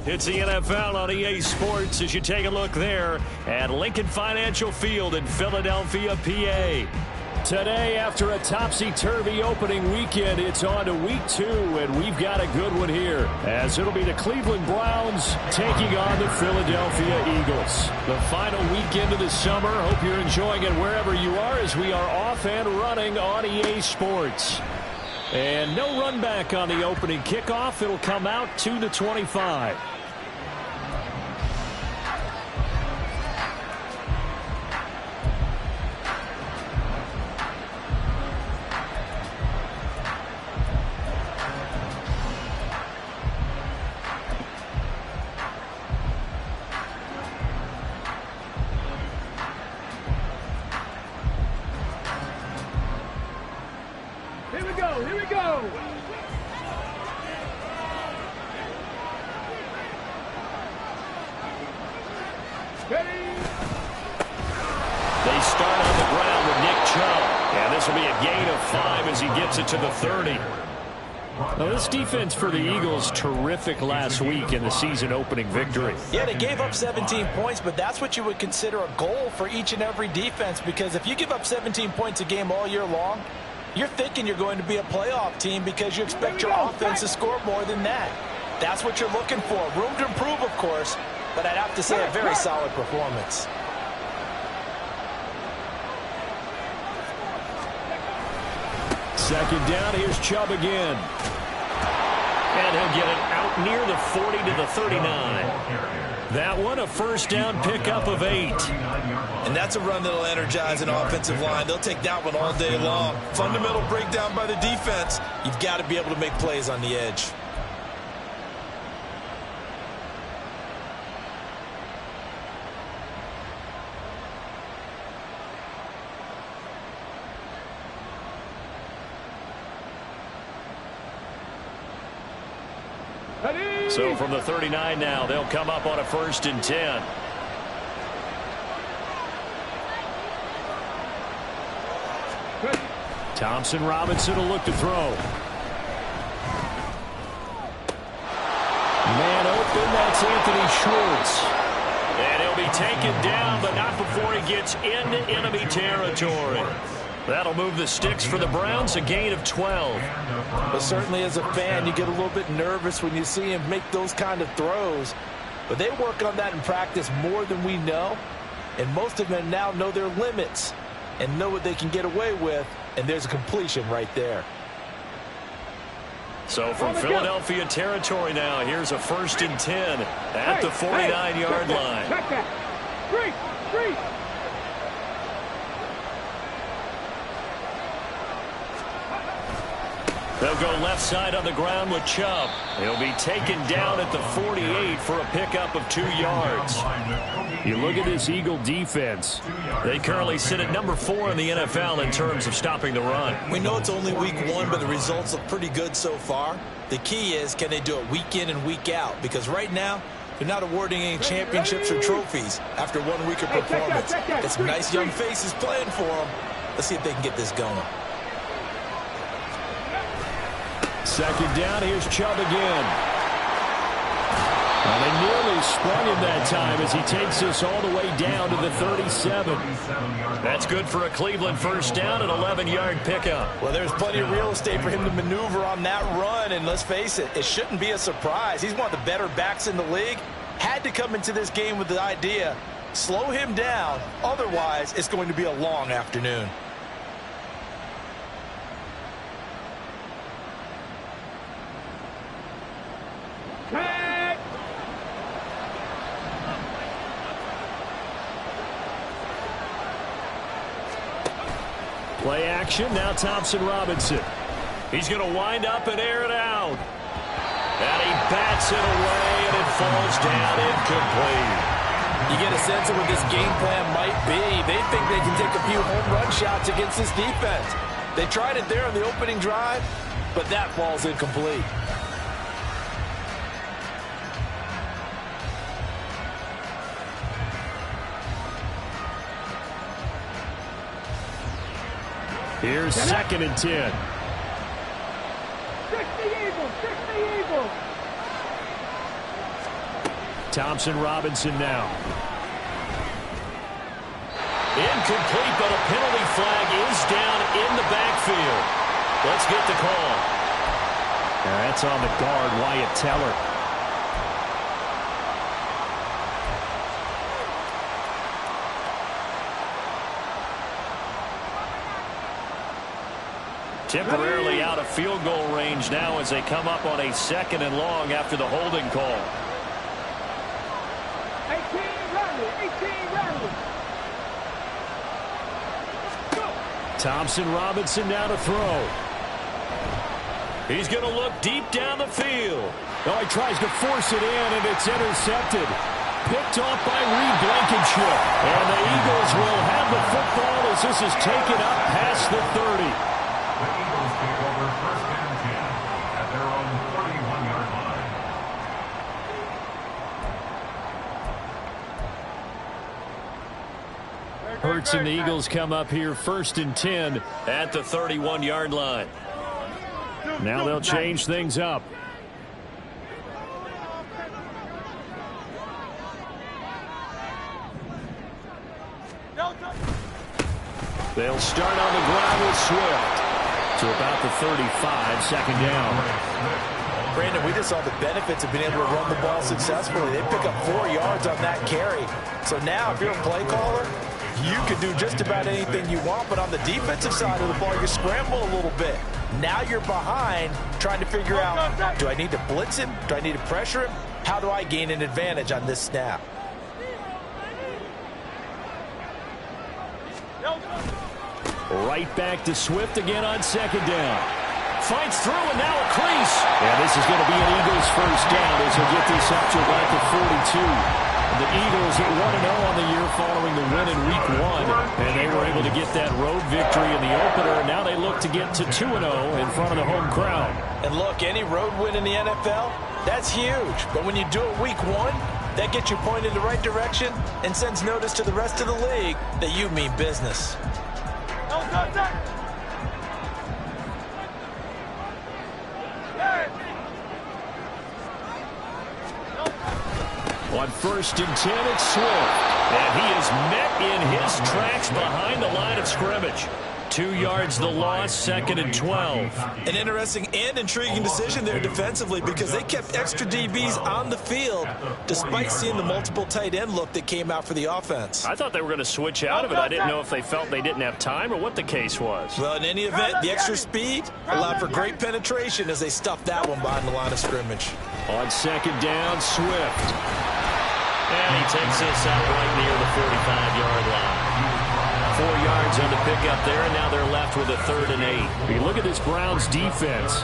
It's the NFL on EA Sports as you take a look there at Lincoln Financial Field in Philadelphia, PA. Today, after a topsy-turvy opening weekend, it's on to week 2, and we've got a good one here, as it'll be the Cleveland Browns taking on the Philadelphia Eagles. The final weekend of the summer. Hope you're enjoying it wherever you are, as we are off and running on EA Sports. And no run back on the opening kickoff. It'll come out to the 25. Here we go. Ready. They start on the ground with Nick Chubb. And this will be a gain of 5 as he gets it to the 30. Now, this defense for the Eagles, terrific last week in the season opening victory. Yeah, they gave up 17 points, but that's what you would consider a goal for each and every defense, because if you give up 17 points a game all year long, you're thinking you're going to be a playoff team because you expect your offense to score more than that. That's what you're looking for. Room to improve, of course, but I'd have to say a very solid performance. Second down, here's Chubb again. And he'll get it out near the 40 to the 39. That one, a first down pickup of 8. And that's a run that'll energize an offensive line. They'll take that one all day long. Fundamental breakdown by the defense. You've got to be able to make plays on the edge. So from the 39 now, they'll come up on a 1st and 10. Thompson Robinson will look to throw. Man open, that's Anthony Schwartz. And he'll be taken down, but not before he gets into enemy territory. That'll move the sticks for the Browns, a gain of 12. But certainly as a fan, you get a little bit nervous when you see him make those kind of throws. But they work on that in practice more than we know. And most of them now know their limits and know what they can get away with. And there's a completion right there. So from Philadelphia territory now, here's a 1st and 10 at the 49-yard line. Check that. Three. They'll go left side on the ground with Chubb. He'll be taken down at the 48 for a pickup of 2 yards. You look at this Eagle defense. They currently sit at number 4 in the NFL in terms of stopping the run. We know it's only week 1, but the results look pretty good so far. The key is, can they do it week in and week out? Because right now, they're not awarding any championships or trophies after 1 week of performance. Got some nice young faces playing for them. Let's see if they can get this going. Second down, here's Chubb again. And they nearly sprung him that time as he takes us all the way down to the 37. That's good for a Cleveland first down, an 11-yard pickup. Well, there's plenty of real estate for him to maneuver on that run, and let's face it, it shouldn't be a surprise. He's one of the better backs in the league. Had to come into this game with the idea, slow him down, otherwise it's going to be a long afternoon. Play action, now Thompson Robinson. He's going to wind up and air it out. And he bats it away, and it falls down incomplete. You get a sense of what this game plan might be. They think they can take a few home run shots against this defense. They tried it there on the opening drive, but that falls incomplete. Here's 2nd and 10. Trick the Eagles. Thompson Robinson now. Incomplete, but a penalty flag is down in the backfield. Let's get the call. That's on the guard, Wyatt Teller. Temporarily out of field goal range now as they come up on a 2nd and long after the holding call. 18 Riley. Thompson Robinson now to throw. He's going to look deep down the field. Oh, he tries to force it in, and it's intercepted. Picked off by Reed Blankenship. And the Eagles will have the football as this is taken up past the 30. The Eagles take over 1st and 10 at their own 31-yard line. Hurts and the Eagles come up here 1st and 10 at the 31-yard line. Now they'll change things up. They'll start on the ground with Swift to about the 35, 2nd down. Brandon, we just saw the benefits of being able to run the ball successfully. They pick up 4 yards on that carry. So now if you're a play caller, you can do just about anything you want, but on the defensive side of the ball, you scramble a little bit. Now you're behind trying to figure out, do I need to blitz him? Do I need to pressure him? How do I gain an advantage on this snap? Right back to Swift again on 2nd down. Fights through and now a crease. And this is going to be an Eagles 1st down as he'll get this up to about the 42. The Eagles at 1-0 on the year following the win in week 1. And they were able to get that road victory in the opener. And now they look to get to 2-0 in front of the home crowd. And look, any road win in the NFL, that's huge. But when you do it week 1, that gets you pointed in the right direction and sends notice to the rest of the league that you mean business. On 1st and 10, it's Swift. And he is met in his tracks behind the line of scrimmage. 2 yards the loss, 2nd and 12. An interesting and intriguing decision there defensively because they kept extra DBs on the field despite seeing the multiple tight end look that came out for the offense. I thought they were going to switch out of it. I didn't know if they felt they didn't have time or what the case was. Well, in any event, the extra speed allowed for great penetration as they stuffed that one behind the line of scrimmage. On 2nd down, Swift. And he takes this out right near the 45-yard line. 4 yards on the pickup there, and now they're left with a 3rd and 8. You look at this Browns defense.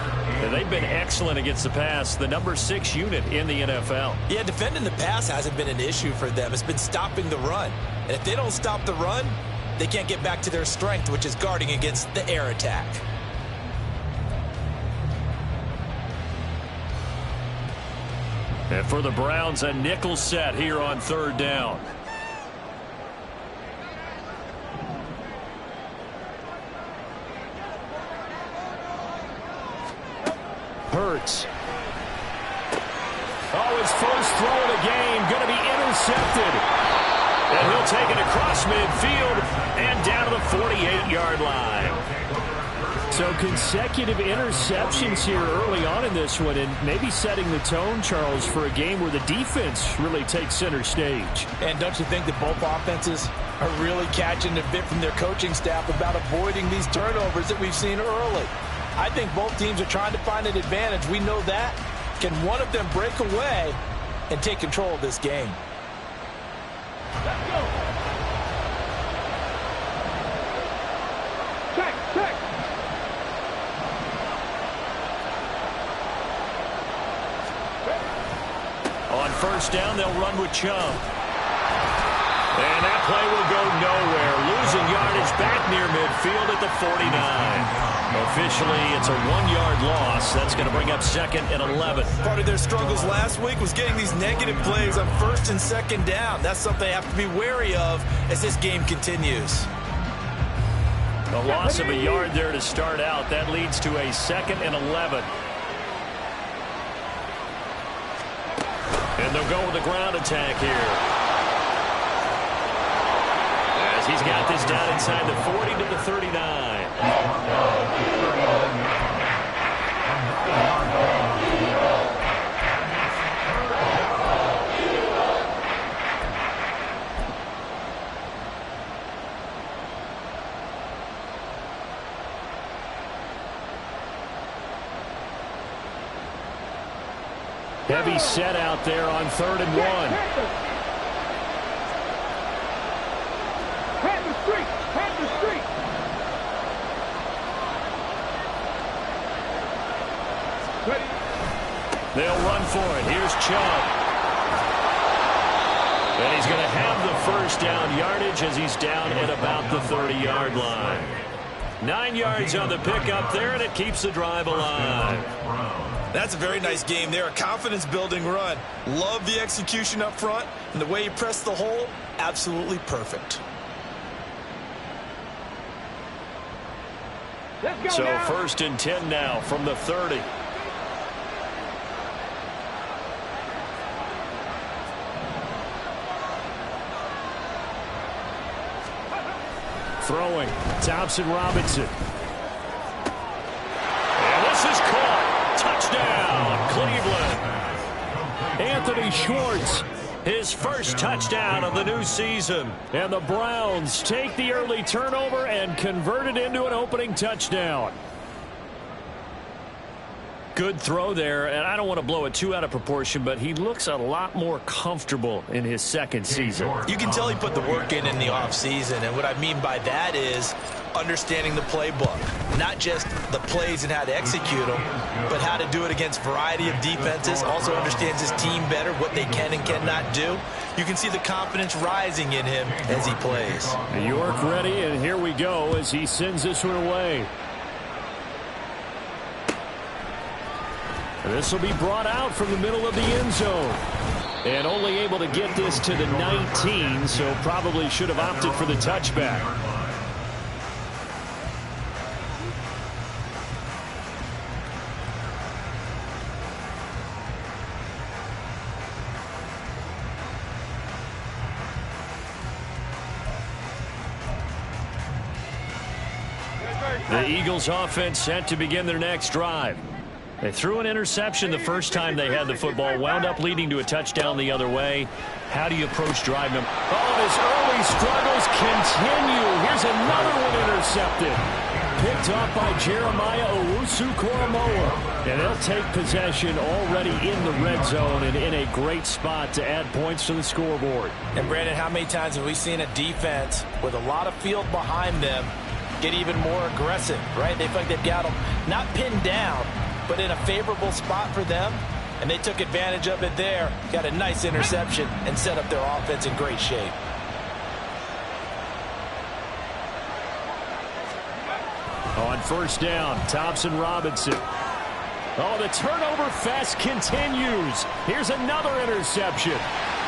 They've been excellent against the pass, the number 6 unit in the NFL. Yeah, defending the pass hasn't been an issue for them. It's been stopping the run. And if they don't stop the run, they can't get back to their strength, which is guarding against the air attack. And for the Browns, a nickel set here on 3rd down. Hurts. Oh, his first throw of the game going to be intercepted. And he'll take it across midfield and down to the 48-yard line. So consecutive interceptions here early on in this one, and maybe setting the tone, Charles, for a game where the defense really takes center stage. And don't you think that both offenses are really catching a bit from their coaching staff about avoiding these turnovers that we've seen early? I think both teams are trying to find an advantage. We know that. Can one of them break away and take control of this game? Let's go. Check. On 1st down, they'll run with Chubb. And that play will go nowhere. Losing yardage back near midfield at the 49. Officially, it's a 1-yard loss. That's going to bring up 2nd and 11. Part of their struggles last week was getting these negative plays on 1st and 2nd down. That's something they have to be wary of as this game continues. A loss of a yard there to start out. That leads to a 2nd and 11. And they'll go with the ground attack here. As he's got this down inside the 40 to the 39. Heavy set out there on 3rd and 1. Hand the street. Hand the street. Ready. They'll run for it. Here's Chubb. And he's going to have the first down yardage as he's down at about the 30-yard line. 9 yards on the pickup there, and it keeps the drive alive. That's a very nice game there. A confidence-building run. Love the execution up front. And the way he pressed the hole, absolutely perfect. Let's go So now. 1st and 10 now from the 30. Throwing. Thompson Robinson. And this is caught. Touchdown, Cleveland. Anthony Schwartz, his first touchdown of the new season. And the Browns take the early turnover and convert it into an opening touchdown. Good throw there, and I don't want to blow it too out of proportion, but he looks a lot more comfortable in his 2nd season. You can tell he put the work in the offseason, and what I mean by that is understanding the playbook. Not just the plays and how to execute them, but how to do it against a variety of defenses. Also understands his team better, what they can and cannot do. You can see the confidence rising in him as he plays. New York ready, and here we go as he sends this one away. This will be brought out from the middle of the end zone. And only able to get this to the 19, so probably should have opted for the touchback. The Eagles offense set to begin their next drive. They threw an interception the first time they had the football, wound up leading to a touchdown the other way. How do you approach driving them? Oh, his early struggles continue. Here's another one intercepted. Picked off by Jeremiah Owusu-Koramoah. And they'll take possession already in the red zone and in a great spot to add points to the scoreboard. And, Brandon, how many times have we seen a defense with a lot of field behind them get even more aggressive, right? They feel like they've got them not pinned down, but in a favorable spot for them, and they took advantage of it there. Got a nice interception and set up their offense in great shape. On 1st down, Thompson Robinson. Oh, the turnover fest continues. Here's another interception.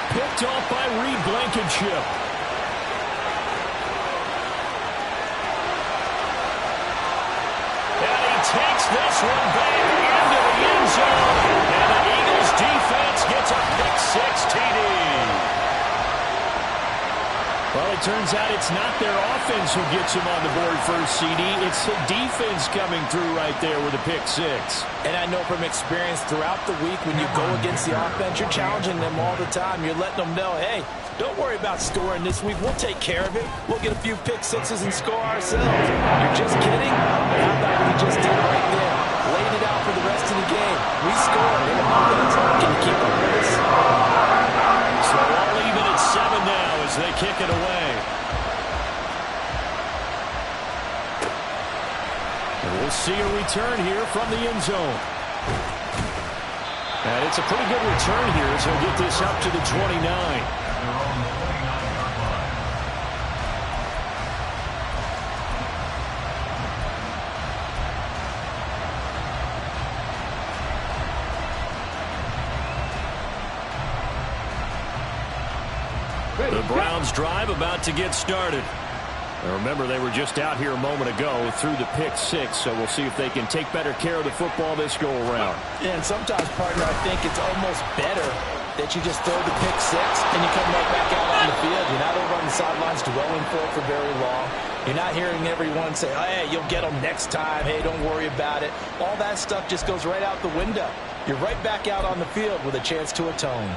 Picked off by Reed Blankenship. And he takes this one back into the end zone. And the Eagles defense gets a pick-6 TD. Well, it turns out it's not their offense who gets him on the board for a CD. It's the defense coming through right there with a pick-6. And I know from experience throughout the week when you go against the offense, you're challenging them all the time. You're letting them know, hey, don't worry about scoring this week. We'll take care of it. We'll get a few pick-6s and score ourselves. You're just kidding? How about what we just did right there? Laid it out for the rest of the game. We scored in offense. Can you keep up with us? So all even at 7 now as they kick it away. And we'll see a return here from the end zone. And it's a pretty good return here as he'll get this up to the 29. The Browns drive about to get started. Now remember, they were just out here a moment ago through the pick-6, so we'll see if they can take better care of the football this go-around. And sometimes, partner, I think it's almost better that you just throw the pick six and you come right back out on the field. You're not over on the sidelines dwelling for very long. You're not hearing everyone say, hey, you'll get them next time. Hey, don't worry about it. All that stuff just goes right out the window. You're right back out on the field with a chance to atone.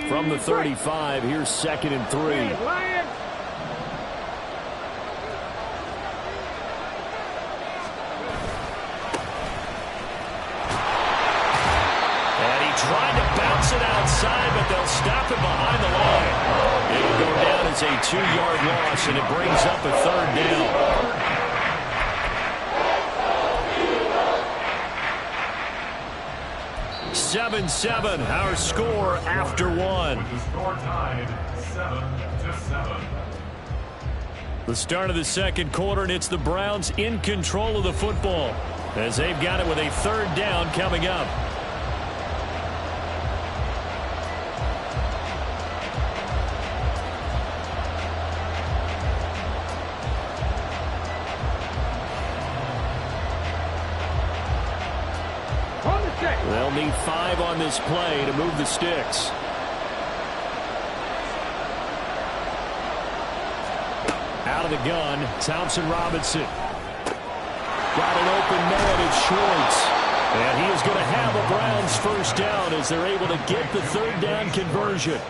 From the 35, here's 2nd and 3. And he tried to bounce it outside, but they'll stop him behind the line. It'll go down as a 2-yard loss, and it brings up a 3rd down. 7-7, our score after one. With the score tied 7-7. The start of the second quarter, and it's the Browns in control of the football as they've got it with a 3rd down coming up. They'll need 5 on this play to move the sticks. Out of the gun, Thompson Robinson. Got an open man, it's Schwartz. And he is going to have a Browns 1st down as they're able to get the 3rd down conversion.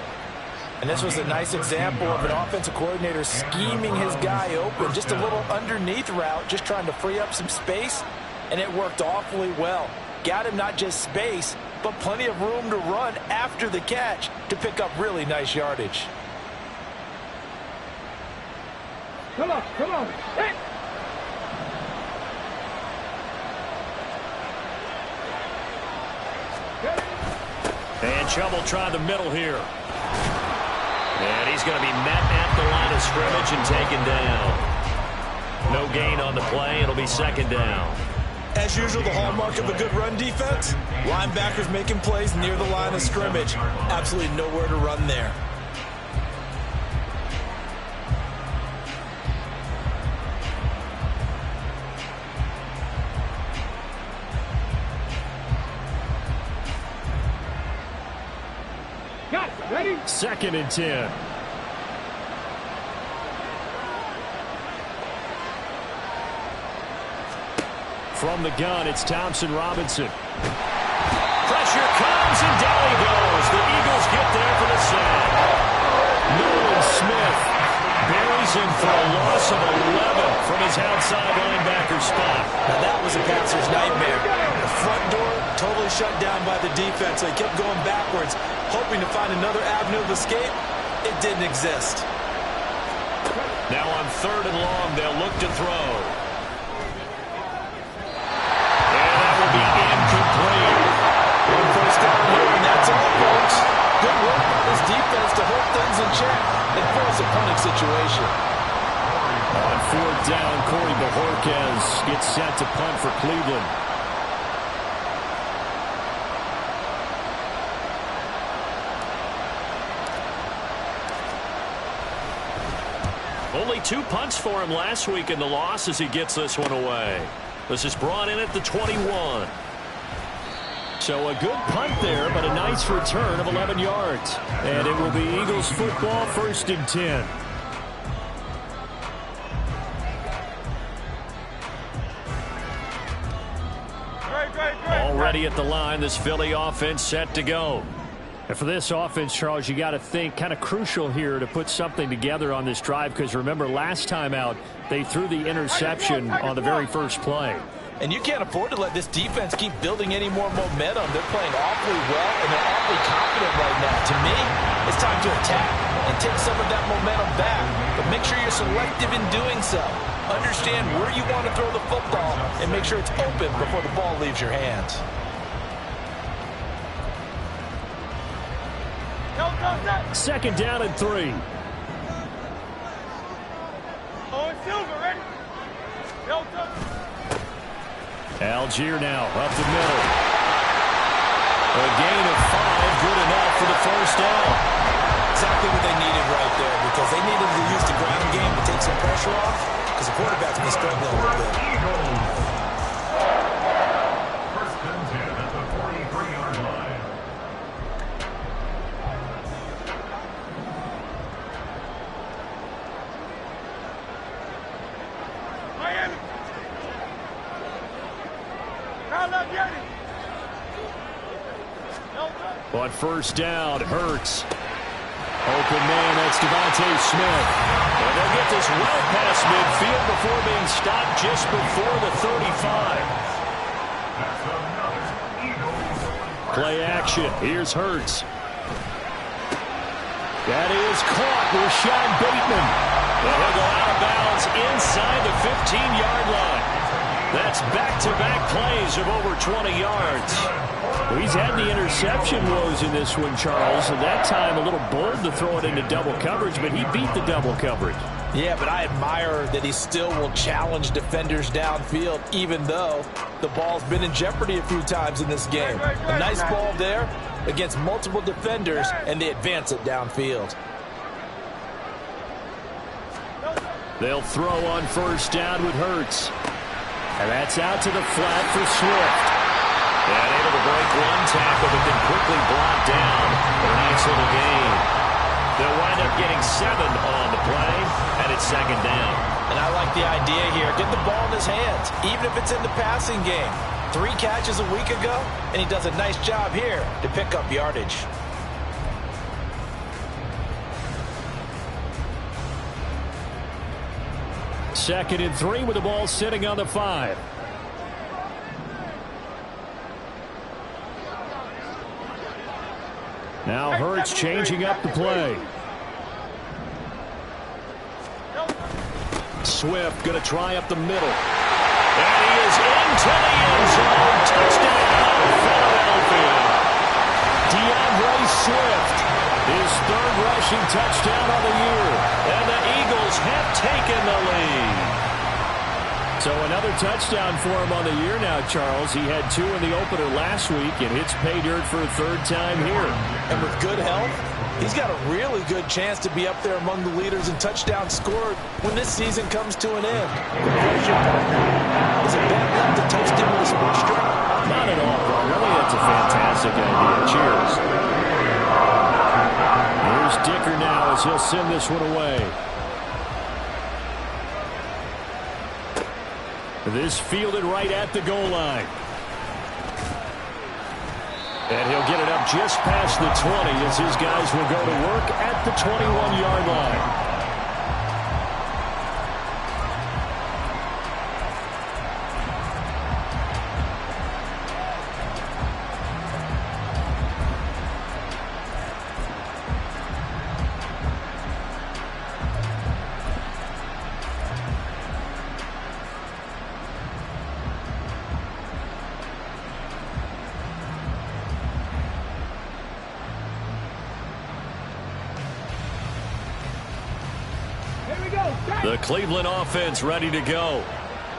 And this was a nice example of an offensive coordinator scheming his guy open. Just a little underneath route, just trying to free up some space, and it worked awfully well. Got him not just space, but plenty of room to run after the catch to pick up really nice yardage. Come on, come on. Hey. And Chubb will try the middle here. And he's going to be met at the line of scrimmage and taken down. No gain on the play. It'll be 2nd down. As usual, the hallmark of a good run defense, linebackers making plays near the line of scrimmage. Absolutely nowhere to run there. Got it. Ready? 2nd and 10. From the gun, it's Thompson Robinson. Pressure comes, and down he goes. The Eagles get there for the sack. Nolan Smith buries him for a loss of 11 from his outside linebacker spot. Now that was a passer's nightmare. The front door totally shut down by the defense. They kept going backwards, hoping to find another avenue of escape. It didn't exist. Now on 3rd and long, they'll look to throw. One 1st down here, and that's all, folks. Good work by this defense to hold things in check and force a punting situation. On 4th down, Corey Bajorquez gets set to punt for Cleveland. Only 2 punts for him last week in the loss as he gets this one away. This is brought in at the 21. So a good punt there, but a nice return of 11 yards. And it will be Eagles football, 1st and 10. Already at the line, this Philly offense set to go. And for this offense, Charles, you got to think kind of crucial here to put something together on this drive, because remember last time out, they threw the interception on the very first play. And you can't afford to let this defense keep building any more momentum. They're playing awfully well, and they're awfully confident right now. To me, it's time to attack and take some of that momentum back. But make sure you're selective in doing so. Understand where you want to throw the football and make sure it's open before the ball leaves your hands. Second down and 3. Oh, it's Silver, ready? Algier now up the middle. A gain of 5, good enough for the first down. Exactly what they needed right there, because they needed to use the ground game to take some pressure off, because the quarterback's been struggling a little bit. First and 10 at the 43-yard line. Miami. Now let's get it. On first down, Hurts. Open man, that's Devontae Smith. And they'll get this well past midfield before being stopped just before the 35. Play action. Here's Hurts. That is caught. Rashad Bateman. And he'll go out of bounds inside the 15-yard line. That's back-to-back plays of over 20 yards. Well, he's had the interception woes in this one, Charles. And that time a little bold to throw it into double coverage, but he beat the double coverage. Yeah, but I admire that he still will challenge defenders downfield, even though the ball's been in jeopardy a few times in this game. A nice ball there against multiple defenders, and they advance it downfield. They'll throw on first down with Hurts. And that's out to the flat for Swift. And able to break one tackle, but then quickly blocked down for a nice little gain. They'll wind up getting 7 on the play, and it's second down. And I like the idea here. Get the ball in his hands, even if it's in the passing game. 3 catches a week ago, and he does a nice job here to pick up yardage. Second and 3 with the ball sitting on the 5. Now Hurts changing up the play. Swift going to try up the middle. And he is into the end zone. Touchdown, Philadelphia. DeAndre Swift, his 3rd rushing touchdown of the year. And the Eagles have taken the lead. So another touchdown for him on the year now, Charles. He had 2 in the opener last week, and hits pay dirt for a 3rd time here. And with good health, he's got a really good chance to be up there among the leaders in touchdowns scored when this season comes to an end. Is it bad enough to toast him with a sports drink? Not at all, Brian. Really, that's a fantastic idea. Cheers. Here's Dicker now as he'll send this one away. This fielded right at the goal line. And he'll get it up just past the 20 as his guys will go to work at the 21-yard line. The Cleveland offense ready to go.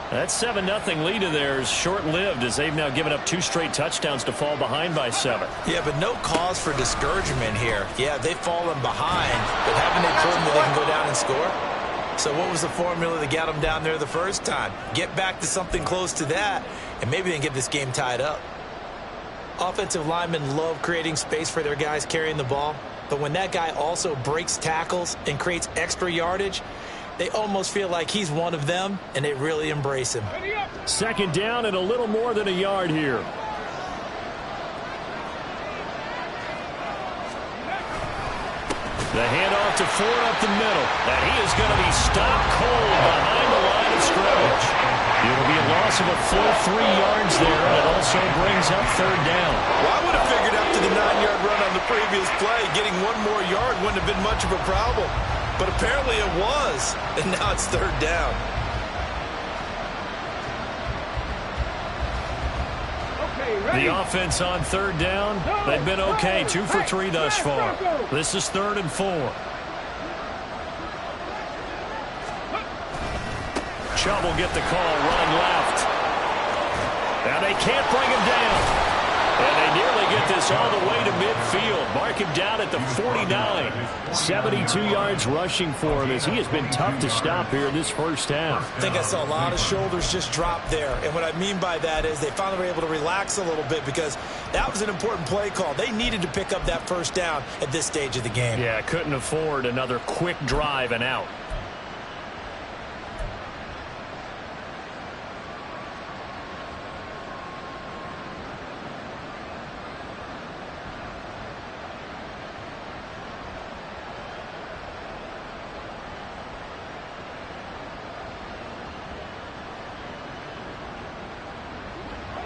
That 7-0 lead of theirs short-lived as they've now given up 2 straight touchdowns to fall behind by 7. Yeah, but no cause for discouragement here. Yeah, they've fallen behind, but haven't they proven that they can go down and score? So what was the formula that got them down there the first time? Get back to something close to that, and maybe they can get this game tied up. Offensive linemen love creating space for their guys carrying the ball, but when that guy also breaks tackles and creates extra yardage, they almost feel like he's one of them, and they really embrace him. Second down and a little more than a yard here. The handoff to Ford up the middle. And he is going to be stopped cold behind the line of scrimmage. It'll be a loss of a full 3 yards there, and it also brings up 3rd down. Well, I would have figured after the 9-yard run on the previous play, getting 1 more yard wouldn't have been much of a problem. But apparently it was, and now it's 3rd down. The offense on 3rd down, they've been okay. 2 for 3 thus far. This is 3rd and 4. Chubb will get the call running left. And they can't bring him down. And they nearly get this all the way to midfield. Mark him down at the 49. 72 yards rushing for him as he has been tough to stop here in this first half. I think I saw a lot of shoulders just drop there. And what I mean by that is they finally were able to relax a little bit because that was an important play call. They needed to pick up that first down at this stage of the game. Yeah, couldn't afford another quick drive and out.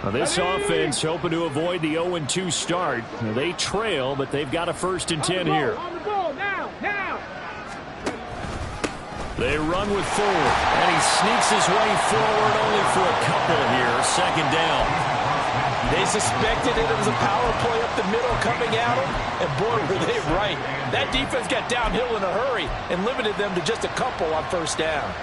Now this offense hoping to avoid the 0-2 start. Now they trail, but they've got a 1st and 10 here. On the goal, now. They run with 4, and he sneaks his way forward only for a couple here. 2nd down. They suspected it was a power play up the middle coming at them, and boy, were they right. That defense got downhill in a hurry and limited them to just a couple on 1st down.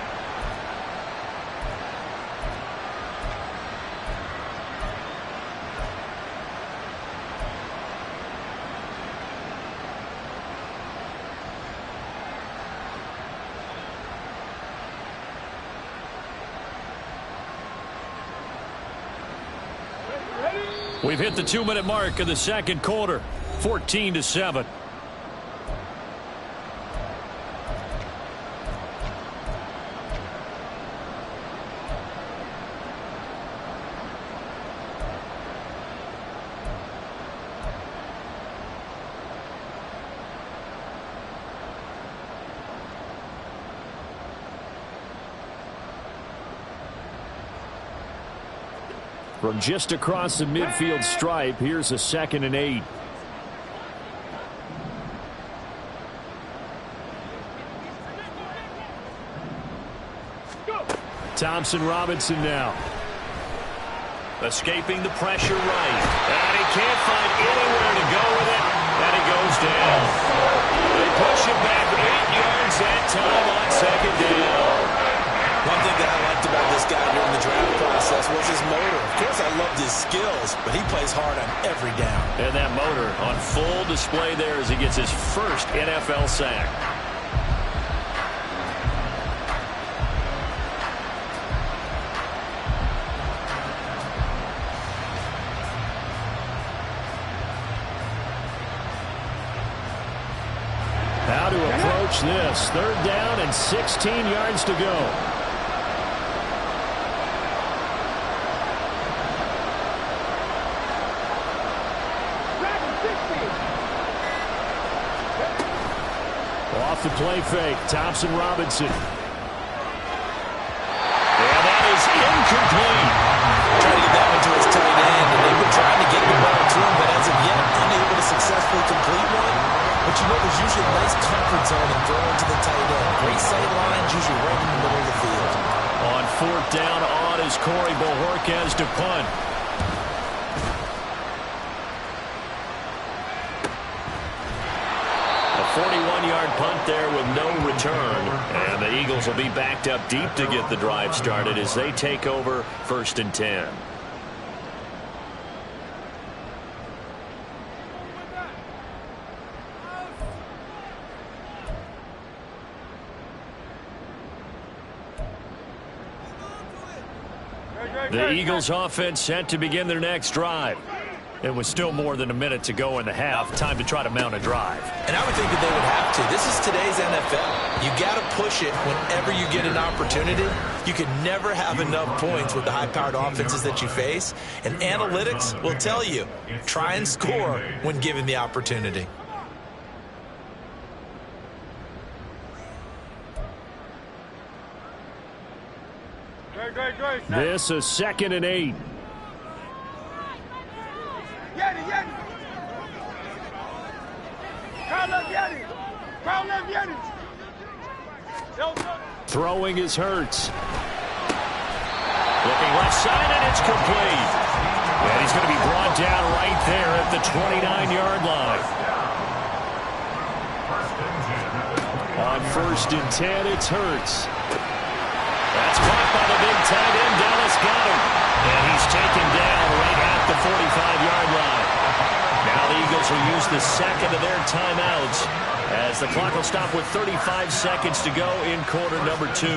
We've hit the 2-minute mark of the 2nd quarter. 14-7. From just across the midfield stripe, here's a 2nd and 8. Thompson-Robinson now. Escaping the pressure right. And he can't find anywhere to go with it. And he goes down. They push him back 8 yards that time on 2nd down. One thing that I liked about this guy during the draft process was his motor. Of course, I loved his skills, but he plays hard on every down. And that motor on full display there as he gets his first NFL sack. How to approach this. 3rd down and 16 yards to go. Off the play fake, Thompson-Robinson. And that is incomplete. Trying to get that one to his tight end, and they've been trying to get the ball to him, but as of yet, unable to successfully complete one. But you know, there's usually a nice comfort zone in throwing to the tight end. Great sight lines, usually right in the middle of the field. On 4th down on is Corey Bojorquez to punt. A 41-yard punt there with no return. And the Eagles will be backed up deep to get the drive started as they take over 1st and 10. The Eagles offense set to begin their next drive. It was still more than a minute to go in the half. Time to try to mount a drive. And I would think that they would have to. This is today's NFL. You got to push it whenever you get an opportunity. You can never have enough points with the high-powered offenses that you face. And analytics will tell you, try and score when given the opportunity. This is 2nd and 8. Throwing is Hurts. Looking left side, and it's complete. And he's going to be brought down right there at the 29-yard line. On 1st and 10, it's Hurts. That's caught up by the big tight end, Dallas Goedert. And he's taken down right at the 45-yard line. Now the Eagles will use the second of their timeouts as the clock will stop with 35 seconds to go in quarter number 2.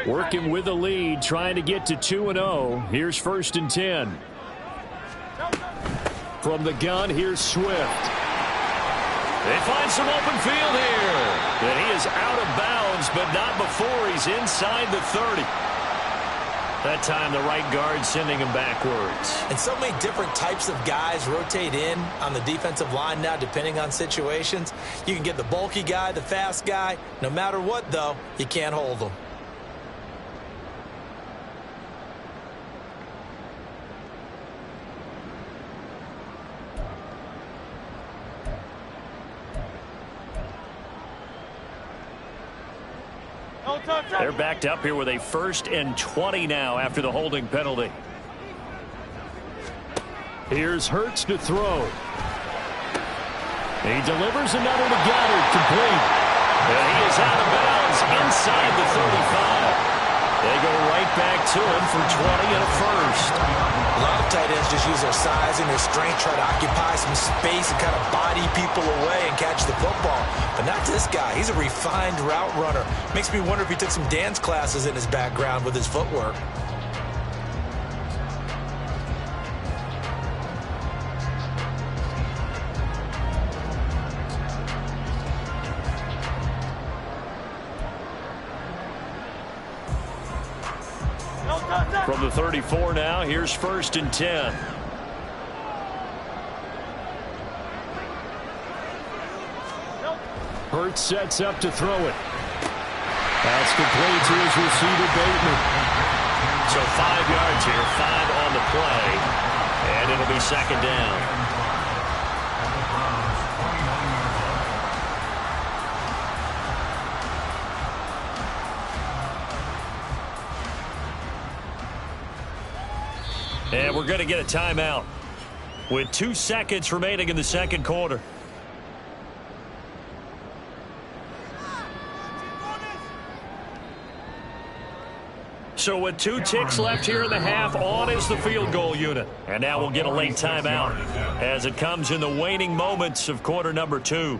Working with the lead, trying to get to 2-0. Here's 1st and 10. From the gun, here's Swift. They find some open field here. And he is out of bounds, but not before he's inside the 30. That time, the right guard sending him backwards. And so many different types of guys rotate in on the defensive line now, depending on situations. You can get the bulky guy, the fast guy. No matter what, though, you can't hold them. They're backed up here with a 1st and 20 now after the holding penalty. Here's Hurts to throw. He delivers another to Goedert, complete. And he is out of bounds inside the 35. They go right back to him for 20 and a 1st. A lot of tight ends just use their size and their strength, try to occupy some space and kind of body people away and catch the football. But not this guy. He's a refined route runner. Makes me wonder if he took some dance classes in his background with his footwork. From the 34 now, here's 1st and 10. Hurts sets up to throw it. That's complete to his receiver, Bateman. So 5 yards here, 5 on the play, and it'll be 2nd down. And we're going to get a timeout with 2 seconds remaining in the 2nd quarter. So with 2 ticks left here in the half, on is the field goal unit. And now we'll get a late timeout as it comes in the waning moments of quarter number 2.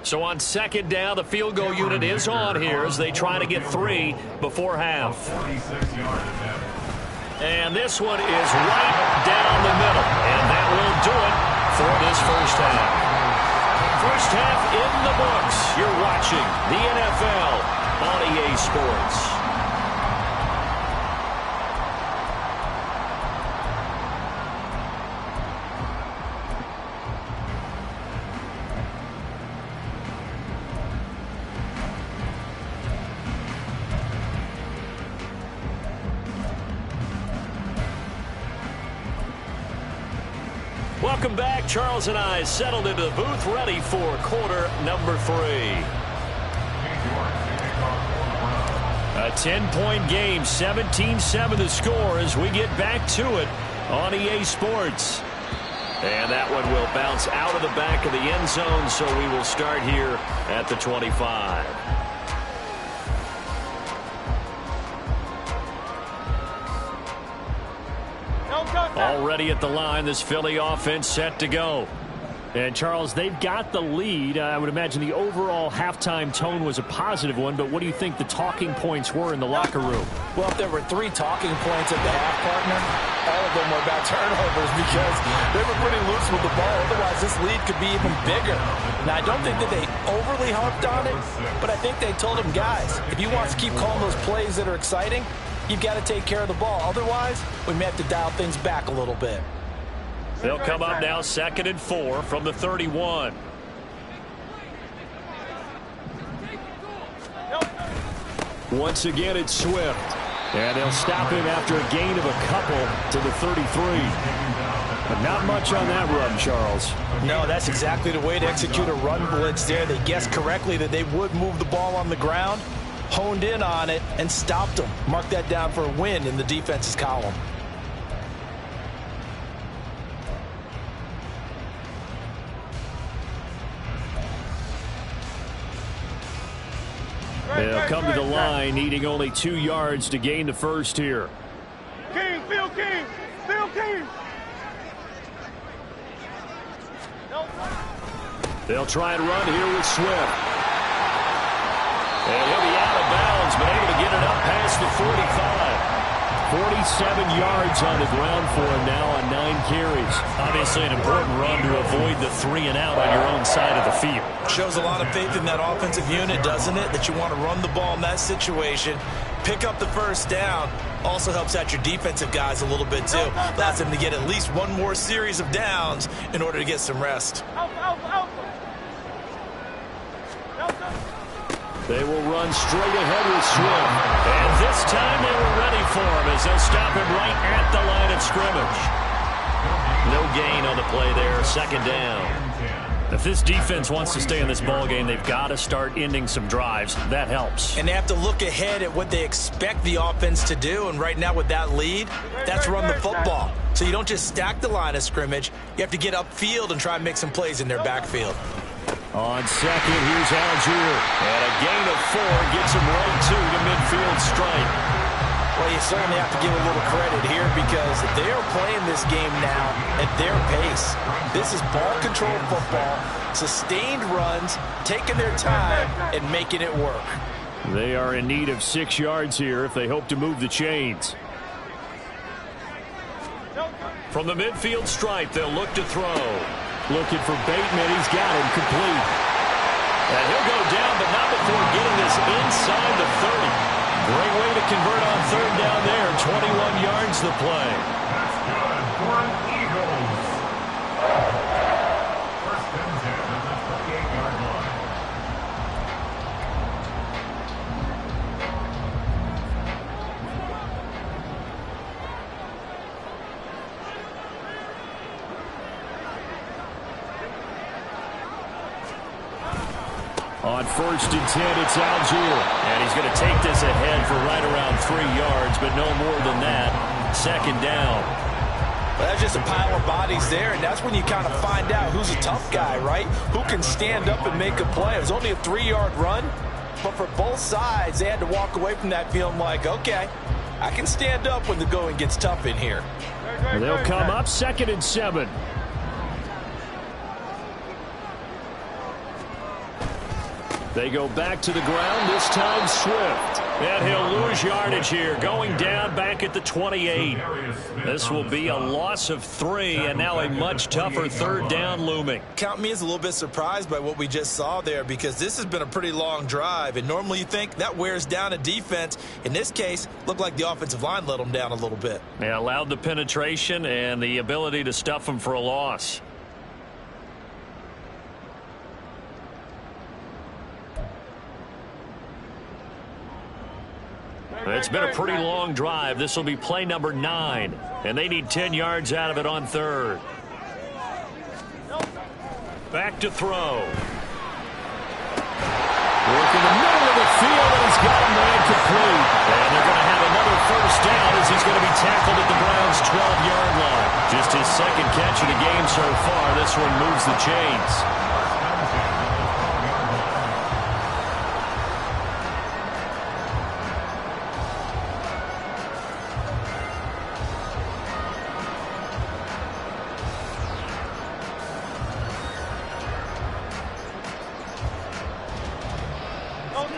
So on 2nd down, the field goal unit is on here as they try to get 3 before half. And this one is right down the middle. And that will do it for this 1st half. 1st half in the books. You're watching the NFL on EA Sports. Welcome back. Charles and I settled into the booth, ready for quarter number 3. A 10-point game, 17-7 the score as we get back to it on EA Sports. And that one will bounce out of the back of the end zone, so we will start here at the 25. Already at the line, this Philly offense set to go. And, Charles, they've got the lead. I would imagine the overall halftime tone was a positive one, but what do you think the talking points were in the locker room? Well, if there were 3 talking points at the half, partner, all of them were about turnovers because they were pretty loose with the ball. Otherwise, this lead could be even bigger. Now, I don't think that they overly harped on it, but I think they told them, guys, if you want to keep calling those plays that are exciting, you've got to take care of the ball. Otherwise, we may have to dial things back a little bit. They'll come up now 2nd and 4 from the 31. Once again, it's Swift. And they'll stop him after a gain of a couple to the 33. But not much on that run, Charles. No, that's exactly the way to execute a run blitz there. They guessed correctly that they would move the ball on the ground, honed in on it, and stopped them. Mark that down for a win in the defense's column. They'll come to the line, needing only 2 yards to gain the first here. King, Phil King, Phil King. They'll try and run here with Swift. And he'll be out of bounds, but able to get it up past the 45. 47 yards on the ground for him now on 9 carries. Obviously an important run to avoid the 3 and out on your own side of the field. Shows a lot of faith in that offensive unit, doesn't it? That you want to run the ball in that situation, pick up the first down. Also helps out your defensive guys a little bit too. Allows them to get at least one more series of downs in order to get some rest. They will run straight ahead with Swift. And this time they were ready for him as they'll stop him right at the line of scrimmage. No gain on the play there, second down. If this defense wants to stay in this ballgame, they've got to start ending some drives. That helps. And they have to look ahead at what they expect the offense to do. And right now with that lead, that's run the football. So you don't just stack the line of scrimmage. You have to get upfield and try and make some plays in their backfield. On second, here's Algier. And a gain of 4 gets him right to the midfield stripe. Well, you certainly have to give a little credit here because they are playing this game now at their pace. This is ball control football, sustained runs, taking their time and making it work. They are in need of 6 yards here if they hope to move the chains. From the midfield stripe, they'll look to throw. Looking for Bateman. He's got him complete. And he'll go down, but not before getting this inside the 30. Great way to convert on third down there. 21 yards the play. That's good for an Eagles. First and 10 at the 28-yard line. On first and 10, it's Algier. And he's going to take this ahead for right around 3 yards, but no more than that. Second down. Well, that's just a pile of bodies there, and that's when you kind of find out who's a tough guy, right? Who can stand up and make a play. It was only a 3-yard run, but for both sides, they had to walk away from that feeling like, okay, I can stand up when the going gets tough in here. They'll come up second and 7. They go back to the ground, this time Swift. And he'll lose yardage here, going down back at the 28. This will be a loss of 3, and now a much tougher third down looming. Count me as a little bit surprised by what we just saw there because this has been a pretty long drive, and normally you think that wears down a defense. In this case, looked like the offensive line let them down a little bit. They allowed the penetration and the ability to stuff them for a loss. It's been a pretty long drive. This will be play number 9, and they need 10 yards out of it on third. Back to throw. Work in the middle of the field, and he's got a man complete. And they're going to have another first down as he's going to be tackled at the Browns' 12-yard line. Just his second catch of the game so far. This one moves the chains.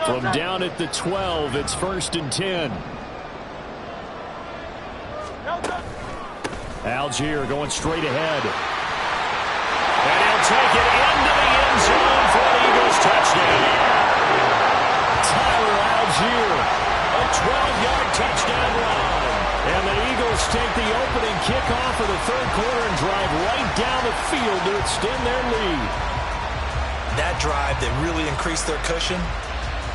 From down at the 12, it's first and 10. Algier going straight ahead. And he'll take it into the end zone for an Eagles touchdown. Tyler Algier, a 12-yard touchdown run. And the Eagles take the opening kickoff of the third quarter and drive right down the field to extend their lead. That drive that really increased their cushion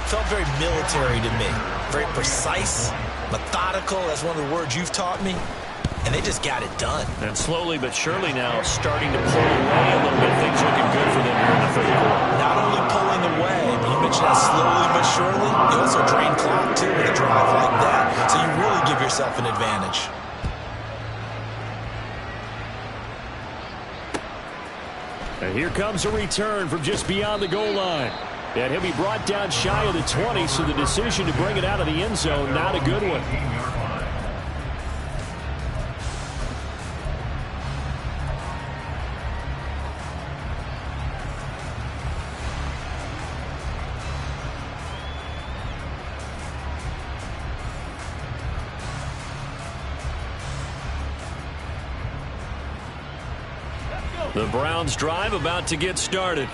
felt very military to me. Very precise, Methodical, that's one of the words you've taught me. And they just got it done. And slowly but surely now starting to pull away a little bit. Things looking good for them here in the third quarter. Not only pulling away, but you mentioned that slowly but surely. You also drain clock, too, with a drive like that. So you really give yourself an advantage. And here comes a return from just beyond the goal line. And he'll be brought down shy of the 20, so the decision to bring it out of the end zone, not a good one. The Browns drive about to get started.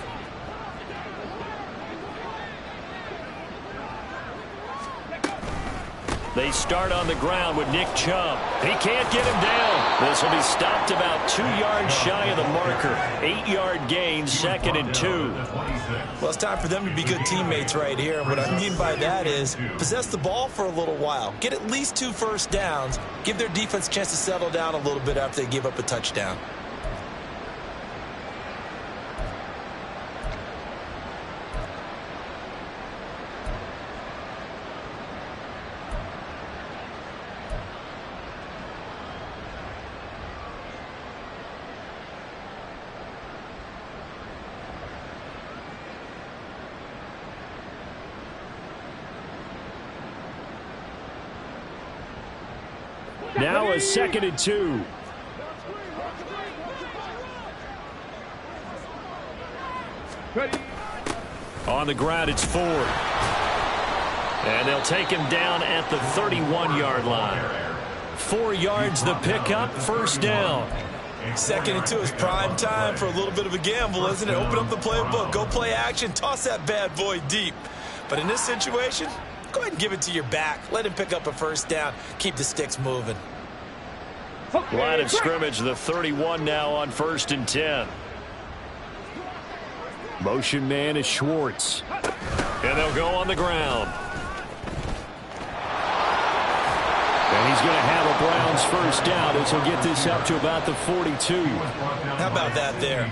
They start on the ground with Nick Chubb. He can't get him down. This will be stopped about 2 yards shy of the marker. 8-yard gain, 2nd and 2. Well, it's time for them to be good teammates right here. And what I mean by that is possess the ball for a little while. Get at least 2 first downs. Give their defense a chance to settle down a little bit after they give up a touchdown. Now a 2nd and 2. On the ground, it's Ford. And they'll take him down at the 31-yard line. 4 yards the pickup, first down. 2nd and 2 is prime time for a little bit of a gamble, isn't it? Open up the playbook, go play action, toss that bad boy deep. But in this situation, go ahead and give it to your back. Let him pick up a first down. Keep the sticks moving. Line of scrimmage, the 31 now on 1st and 10. Motion man is Schwartz. And they'll go on the ground. And he's going to have a Browns first down as he'll get this up to about the 42. How about that there?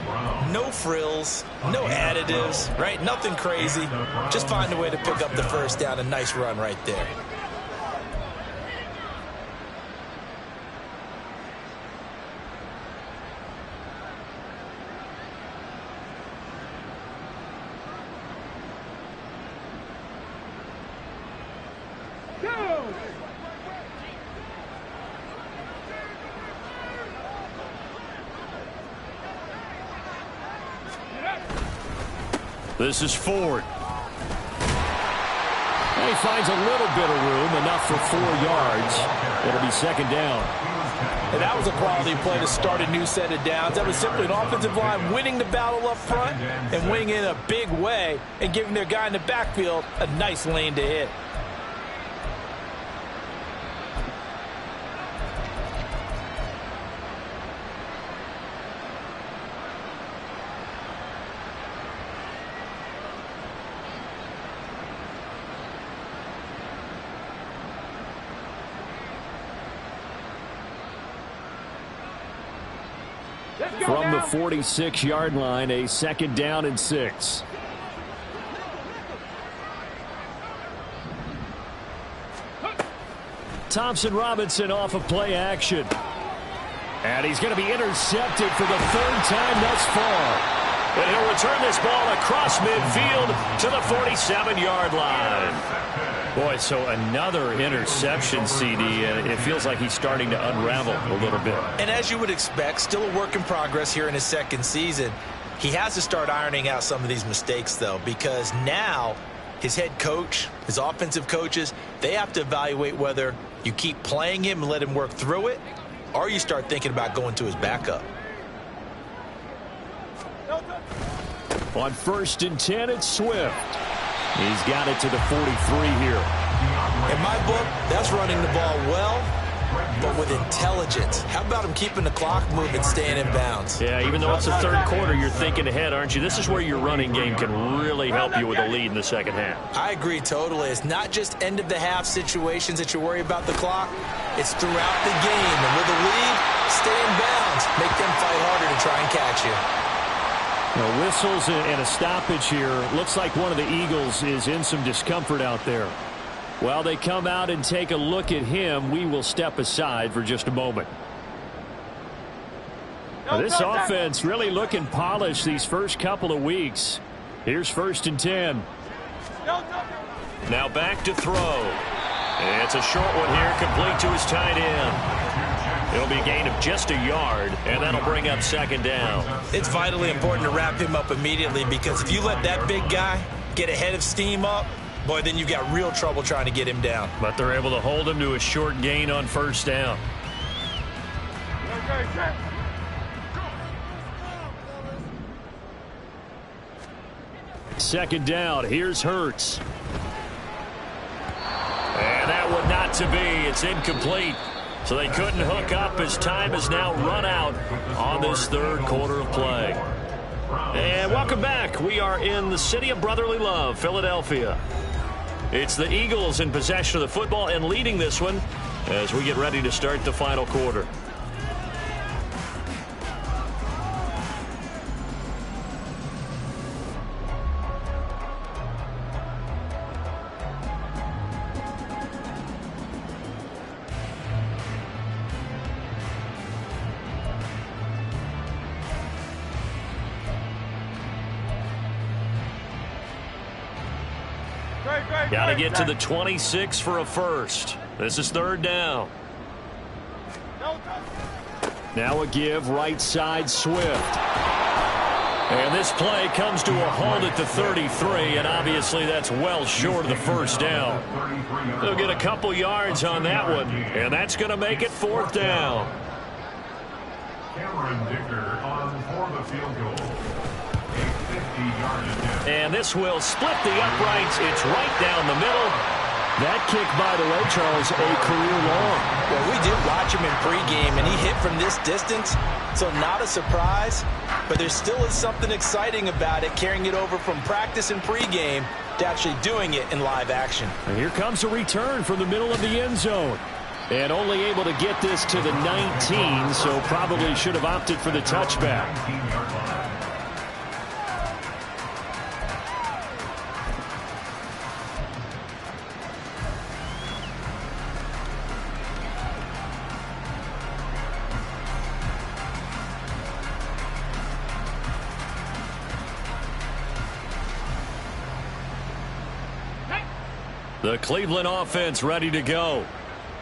No frills, no additives, right? Nothing crazy. Just find a way to pick up the first down. A nice run right there. This is Ford. And he finds a little bit of room, enough for 4 yards. It'll be 2nd down. And that was a quality play to start a new set of downs. That was simply an offensive line winning the battle up front and winning in a big way and giving their guy in the backfield a nice lane to hit. From the 46-yard line, a 2nd down and 6. Thompson Robinson off of play action. And he's going to be intercepted for the 3rd time thus far. And he'll return this ball across midfield to the 47-yard line. Boy, so another interception, CD. It feels like he's starting to unravel a little bit. And as you would expect, still a work in progress here in his 2nd season. He has to start ironing out some of these mistakes, though, because now his head coach, his offensive coaches, they have to evaluate whether you keep playing him and let him work through it, or you start thinking about going to his backup. On 1st and 10, it's Swift. He's got it to the 43 here. In my book, that's running the ball well but with intelligence. How about him keeping the clock moving, staying in bounds? Yeah, even though it's the third quarter, you're thinking ahead, aren't you? This is where your running game can really help you with a lead in the second half. I agree totally. It's not just end-of-the-half situations that you worry about the clock. It's throughout the game. And with a lead, stay in bounds. Make them fight harder to try and catch you. Whistles and a stoppage here. Looks like one of the Eagles is in some discomfort out there. While they come out and take a look at him, we will step aside for just a moment. This offense really looking polished these first couple of weeks. Here's 1st and 10. Now back to throw. It's a short one here, complete to his tight end. It'll be a gain of just a yard, and that'll bring up 2nd down. It's vitally important to wrap him up immediately, because if you let that big guy get ahead of steam up, boy, then you've got real trouble trying to get him down. But they're able to hold him to a short gain on 1st down. Second down, here's Hurts. And that one not to be. It's incomplete. So they couldn't hook up as time is now run out on this third quarter of play. And welcome back. We are in the city of brotherly love, Philadelphia. It's the Eagles in possession of the football and leading this one as we get ready to start the final quarter. Got to get to the 26 for a first. This is 3rd down. Now a give right side Swift. And this play comes to a halt at the 33, and obviously that's well short of the 1st down. They'll get a couple yards on that one, and that's going to make it 4th down. Cameron Dicker on for the field goal. A 50-yard attempt. And this will split the uprights. It's right down the middle. That kick, by the way, Charles, a career long. Well, we did watch him in pregame, and he hit from this distance, so not a surprise. But there still is something exciting about it, carrying it over from practice and pregame to actually doing it in live action. And here comes a return from the middle of the end zone. And only able to get this to the 19, so probably should have opted for the touchback. The Cleveland offense ready to go.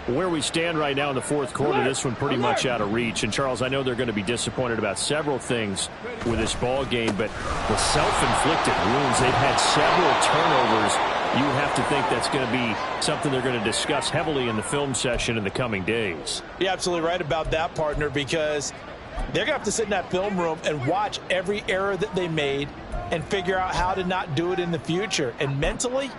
Where we stand right now in the 4th quarter, this one pretty much out of reach. And, Charles, I know they're going to be disappointed about several things with this ball game, but the self-inflicted wounds, they've had several turnovers. You have to think that's going to be something they're going to discuss heavily in the film session in the coming days. You're absolutely right about that, partner, because they're going to have to sit in that film room and watch every error that they made and figure out how to not do it in the future. And mentally,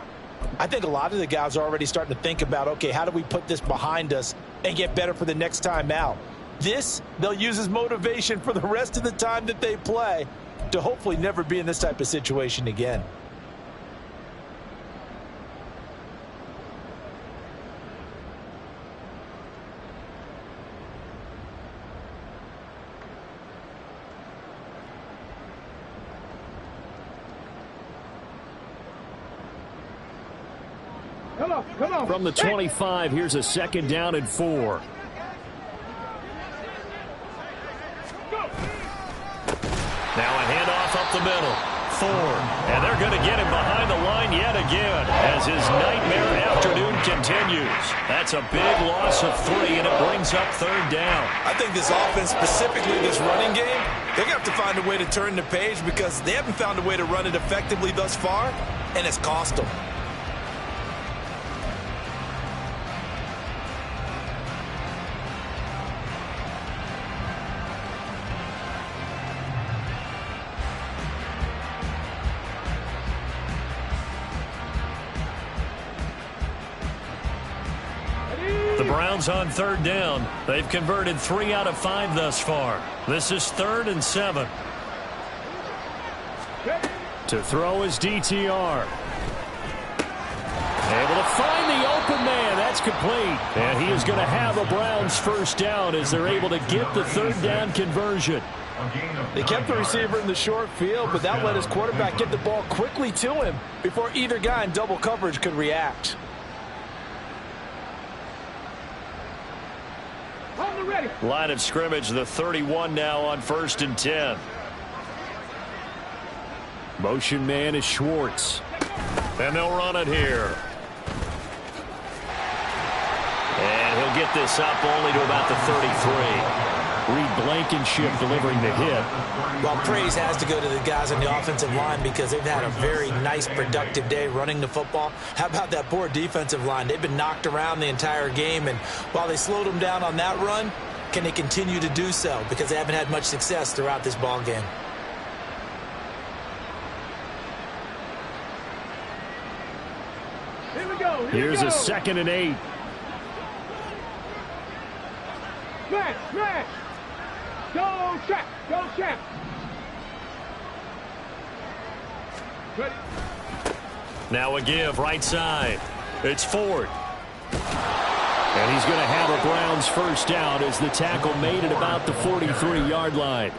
I think a lot of the guys are already starting to think about, okay, how do we put this behind us and get better for the next time out? This, they'll use as motivation for the rest of the time that they play to hopefully never be in this type of situation again. Come on. From the 25, here's a 2nd down and 4. Now a handoff up the middle. Thorne. And they're going to get him behind the line yet again as his nightmare afternoon continues. That's a big loss of 3, and it brings up 3rd down. I think this offense, specifically this running game, they're going to have to find a way to turn the page because they haven't found a way to run it effectively thus far, and it's cost them. The Browns on third down. They've converted 3 out of 5 thus far. This is 3rd and 7. To throw is DTR. Able to find the open man. That's complete. And he is going to have a Browns first down as they're able to get the third down conversion. They kept the receiver in the short field, but that let his quarterback get the ball quickly to him before either guy in double coverage could react. Line of scrimmage, the 31 now on 1st and 10. Motion man is Schwartz. And they'll run it here. And he'll get this up only to about the 33. Reed Blankenship delivering the hit. Well, praise has to go to the guys on the offensive line because they've had a very nice, productive day running the football. How about that poor defensive line? They've been knocked around the entire game, and while they slowed them down on that run, can they continue to do so? Because they haven't had much success throughout this ball game. Here's a 2nd and 8. Smash! Go check! Ready. Now a give, right side. It's Ford. And he's going to have a Browns first down as the tackle made at about the 43-yard line.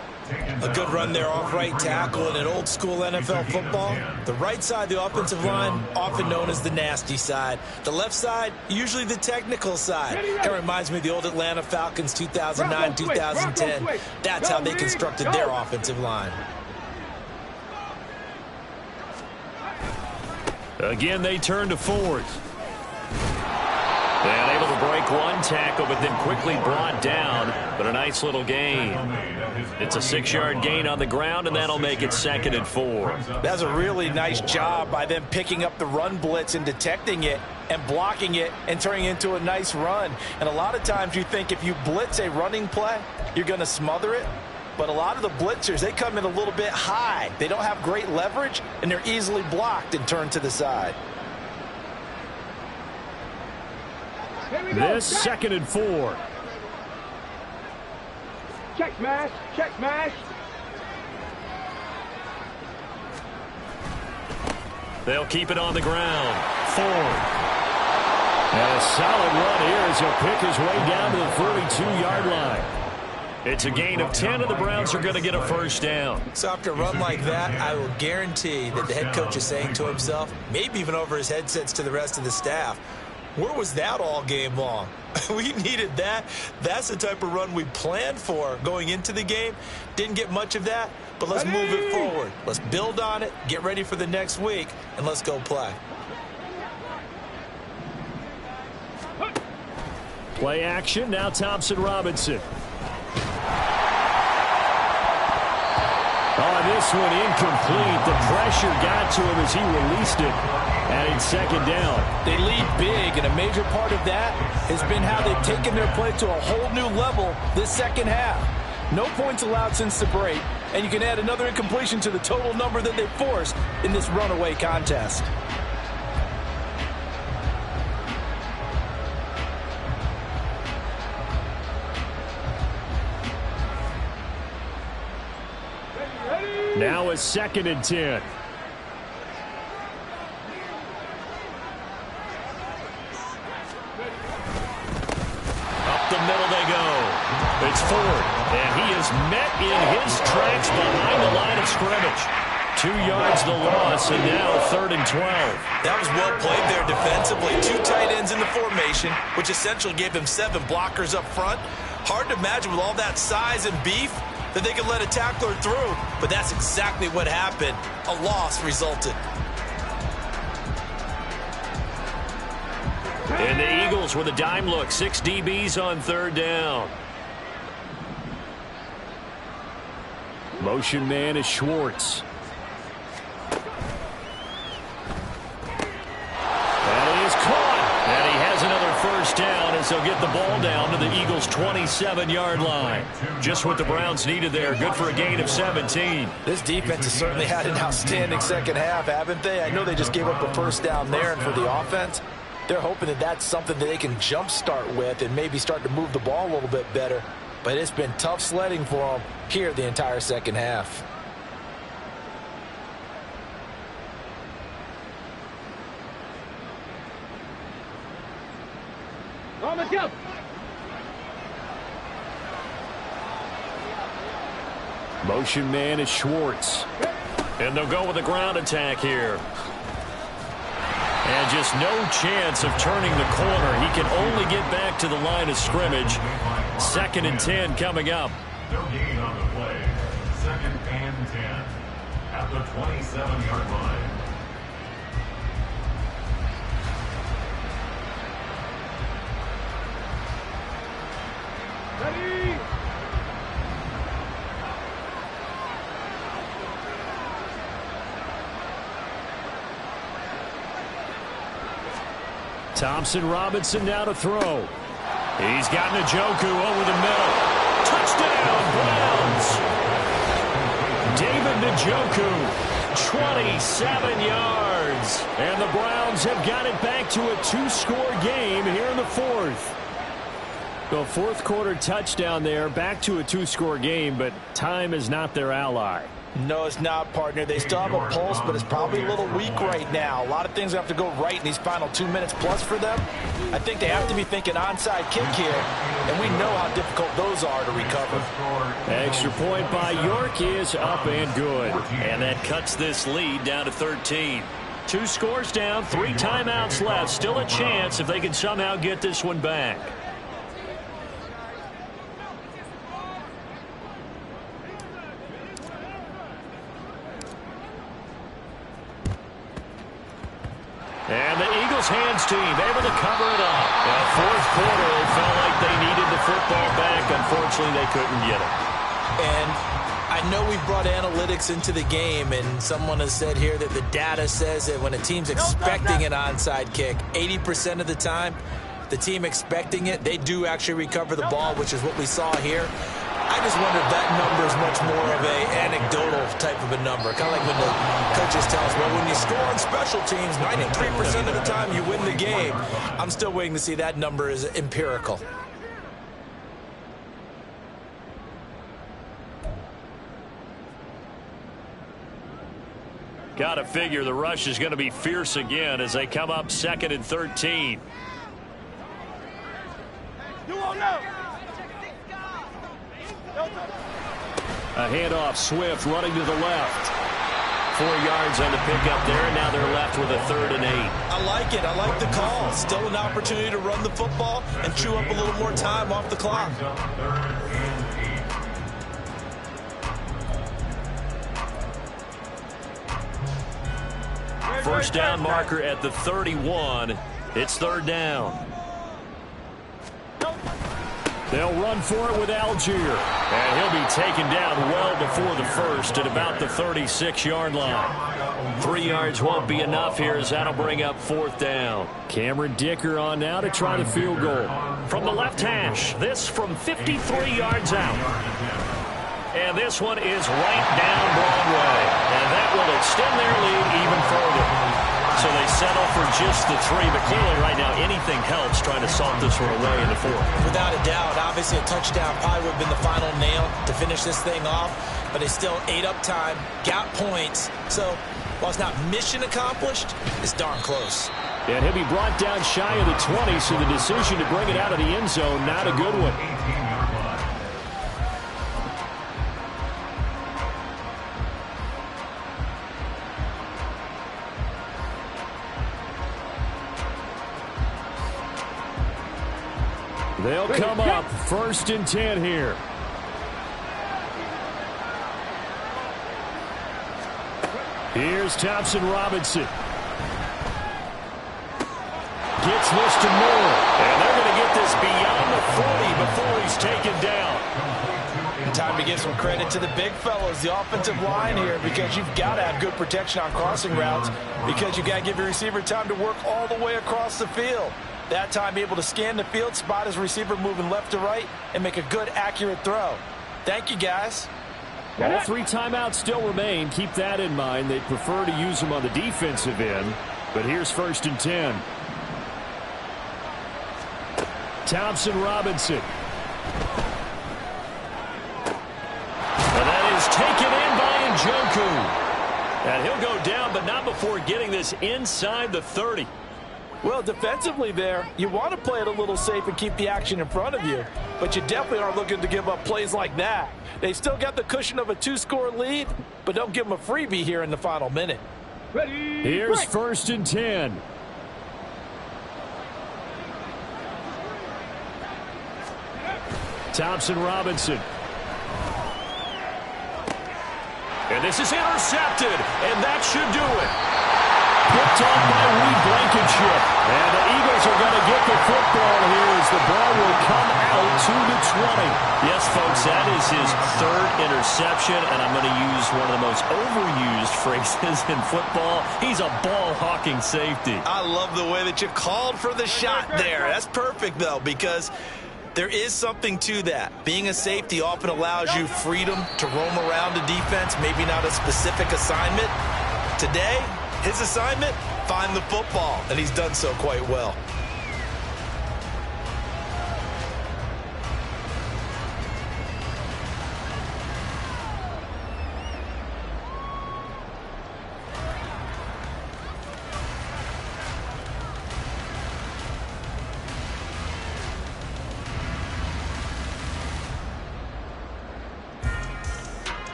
A good run there off right tackle in an old-school NFL football. The right side of the offensive line, often known as the nasty side. The left side, usually the technical side. Kind of reminds me of the old Atlanta Falcons 2009, 2010. That's how they constructed their offensive line. Again, they turn to Ford. And able to break one tackle, but then quickly brought down. But a nice little gain. It's a 6-yard gain on the ground, and that'll make it 2nd and 4. That's a really nice job by them picking up the run blitz and detecting it and blocking it and turning it into a nice run. And a lot of times you think if you blitz a running play, you're going to smother it. But a lot of the blitzers, they come in a little bit high. They don't have great leverage, and they're easily blocked and turned to the side. This 2nd and 4. Check smash. They'll keep it on the ground. Ford. And a solid run here as he'll pick his way down to the 42-yard line. It's a gain of 10, and the Browns are going to get a first down. So after a run like that, I will guarantee that the head coach is saying to himself, maybe even over his headsets to the rest of the staff, where was that all game long? We needed that. That's the type of run we planned for going into the game. Didn't get much of that, but let's move it forward. Let's build on it, get ready for the next week, and let's go play. Play action, now Thompson Robinson. Oh, this one incomplete. The pressure got to him as he released it. And it's 2nd down. They lead big, and a major part of that has been how they've taken their play to a whole new level this second half. No points allowed since the break, and you can add another incompletion to the total number that they forced in this runaway contest. Now a 2nd and 10. Up the middle they go. It's Ford, and he is met in his tracks behind the line of scrimmage. 2 yards the loss, and now 3rd and 12. That was well played there defensively. 2 tight ends in the formation, which essentially gave him 7 blockers up front. Hard to imagine with all that size and beef that they could let a tackler through, but that's exactly what happened. A loss resulted. And the Eagles with a dime look. 6 DBs on 3rd down. Motion man is Schwartz. And he is caught. And he has another first down as they'll get the ball down to the Eagles' 27-yard line. Just what the Browns needed there. Good for a gain of 17. This defense has certainly had an outstanding second half, haven't they? I know they just gave up a first down there, and for the offense, They're hoping that that's something that they can jumpstart with and maybe start to move the ball a little bit better. But it's been tough sledding for them here the entire second half. Let's go. Motion man is Schwartz. And they'll go with a ground attack here. And just no chance of turning the corner. He can only get back to the line of scrimmage. 2nd and 10 coming up. No gain on the play. 2nd and 10 at the 27-yard line. Ready. Thompson Robinson now to throw. He's got Njoku over the middle. Touchdown, Browns. David Njoku, 27 yards. And the Browns have got it back to a 2-score game here in the 4th. The 4th quarter touchdown there, back to a 2-score game, but time is not their ally. No, it's not, partner. They still have a pulse, but it's probably a little weak right now. A lot of things have to go right in these final 2 minutes plus for them. I think they have to be thinking onside kick here, and we know how difficult those are to recover. Extra point by York is up and good. And that cuts this lead down to 13. 2 scores down, 3 timeouts left. Still a chance if they can somehow get this one back. And the Eagles hands team able to cover it up. In the 4th quarter, it felt like they needed the football back. Unfortunately, they couldn't get it. And I know we've brought analytics into the game, and someone has said here that the data says that when a team's expecting an onside kick, 80% of the time, the team expecting it, they do actually recover the ball, which is what we saw here. I just wonder if that number is much more of a anecdotal type of a number. Kind of like when the coaches tell us, well, when you score on special teams, 93% of the time you win the game. I'm still waiting to see that number is empirical. Got to figure the rush is going to be fierce again as they come up 2nd and 13. You won't know. A handoff, Swift running to the left. 4 yards on the pickup there, and now they're left with a 3rd and 8. I like it. I like the call. Still an opportunity to run the football and chew up a little more time off the clock. 3rd and 8. First down marker at the 31. It's 3rd down. They'll run for it with Algier. And he'll be taken down well before the first at about the 36-yard line. 3 yards won't be enough here as that'll bring up 4th down. Cameron Dicker on now to try the field goal. From the left hash, this from 53 yards out. And this one is right down Broadway. And that will extend their lead even further. So they settle for just the 3, but clearly right now anything helps trying to salt this one away in the 4th. Without a doubt, obviously a touchdown probably would have been the final nail to finish this thing off, but they still ate up time, got points. So while it's not mission accomplished, it's darn close. And he'll be brought down shy of the 20, so the decision to bring it out of the end zone, not a good one. 18-yard line. They'll come up 1st and 10 here. Here's Thompson Robinson. Gets this to Moore. And they're going to get this beyond the 40 before he's taken down. Time to give some credit to the big fellows, the offensive line here, because you've got to have good protection on crossing routes, because you've got to give your receiver time to work all the way across the field. That time able to scan the field, spot his receiver moving left to right, and make a good, accurate throw. Thank you, guys. All 3 timeouts still remain. Keep that in mind. They prefer to use them on the defensive end. But here's 1st and 10. Thompson Robinson. And that is taken in by Njoku. And he'll go down, but not before getting this inside the 30. Well, defensively there, you want to play it a little safe and keep the action in front of you, but you definitely aren't looking to give up plays like that. They still got the cushion of a 2-score lead, but don't give them a freebie here in the final minute. Ready, here's break. 1st and 10. Thompson Robinson. And this is intercepted, and that should do it. Picked off by Reed Blankenship. And the Eagles are going to get the football here as the ball will come out to the 20. Yes, folks, that is his 3rd interception, and I'm going to use one of the most overused phrases in football. He's a ball-hawking safety. I love the way that you called for the shot there. That's perfect, though, because there is something to that. Being a safety often allows you freedom to roam around a defense, maybe not a specific assignment. Today, his assignment, find the football, and he's done so quite well.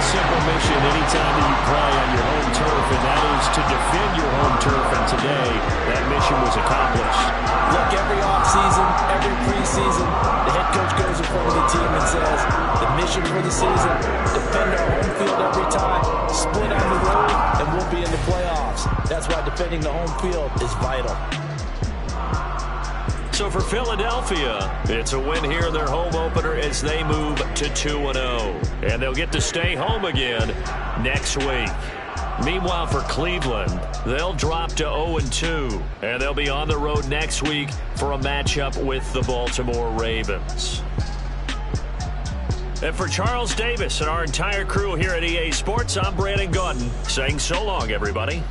Simple mission anytime that you play on your home turf, and that is to defend your home turf. And today, that mission was accomplished. Look, every offseason, every preseason, the head coach goes in front of the team and says, the mission for the season, defend our home field every time, split on the road, and we'll be in the playoffs. That's why defending the home field is vital. So for Philadelphia, it's a win here in their home opener as they move to 2-0. And they'll get to stay home again next week. Meanwhile, for Cleveland, they'll drop to 0-2. And they'll be on the road next week for a matchup with the Baltimore Ravens. And for Charles Davis and our entire crew here at EA Sports, I'm Brandon Gaudin saying so long, everybody.